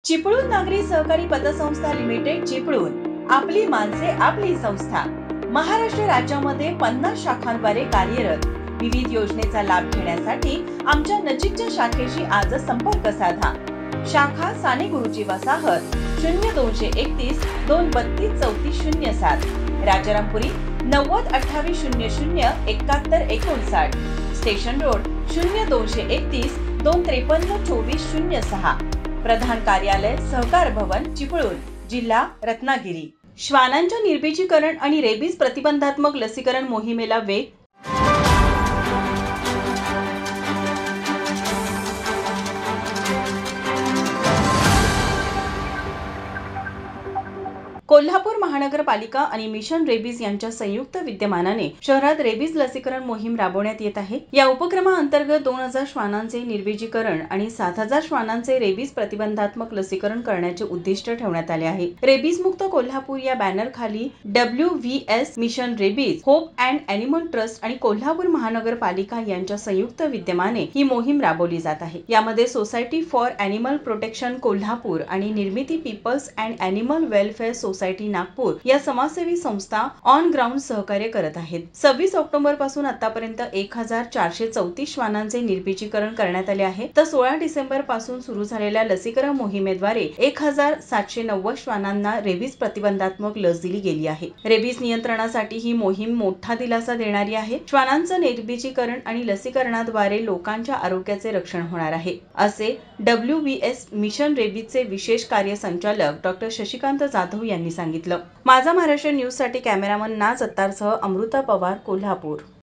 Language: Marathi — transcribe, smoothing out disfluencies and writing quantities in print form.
चिपळूण नागरी सहकारी पतसंस्था लिमिटेड चिपळूण, आपली माणसे आपली संस्था. महाराष्ट्र राज्यामध्ये 50 शाखांद्वारे कार्यरत. विविध योजनेचा लाभ घेण्यासाठी आमच्या नजीकच्या शाखेशी आज संपर्क साधा. शाखा साने गुरुजी वसाहत 0231 232 3407, राजारामपुरी 90 28 00 71 59, स्टेशन रोड 0231 253 24 06, प्रधान कार्यालय सहकार भवन चिपळूण, जिल्हा रत्नागिरी. श्वानांच्या निर्बीजीकरण आणि रेबीज प्रतिबंधात्मक लसीकरण मोहिमेला वेग. कोल्हापूर महानगरपालिका आणि मिशन रेबीज यांच्या संयुक्त विद्यमानाने शहरात रेबीज लसीकरण मोहीम राबवण्यात येत आहे. या उपक्रमाअंतर्गत 2000 श्वानांचे निर्बीजीकरण आणि 7000 श्वानांचे रेबीज प्रतिबंधात्मक लसीकरण करण्याचे उद्दिष्ट ठेवण्यात आले आहे. रेबीज मुक्त कोल्हापूर या बॅनर खाली WVS mission rabies, hope and animal trust आणि कोल्हापूर महानगरपालिका यांच्या संयुक्त विद्यमाने ही मोहीम राबवली जात आहे. यामध्ये society for animal protection Kolhapur आणि निर्मिती people's and animal welfare society Nagpur या समाजसेवी संस्था ऑन ग्राउंड सहकार्य करत आहेत. 26 ऑक्टोबर पासून आतापर्यंत 1434 श्वानांचे निर्बीजीकरण करण्यात आले आहे. तर 16 डिसेंबर पासून सुरू झालेल्या लसीकरण मोहिमेद्वारे 1790 श्वानांना रेबीज प्रतिबंधात्मक लस दिली गेली आहे. रेबीज नियंत्रणासाठी ही मोहीम मोठा दिलासा देणारी आहे. श्वानांचं निर्बीजीकरण आणि लसीकरणाद्वारे लोकांच्या आरोग्याचे रक्षण होणार आहे, असे WVS मिशन रेबीजचे विशेष कार्यसंचालक डॉ. शशिकांत जाधव यांनी सांगितलं. माझा महाराष्ट्र न्यूज साठी कॅमेरामन नाज अत्तारसह अमृता पवार, कोल्हापूर.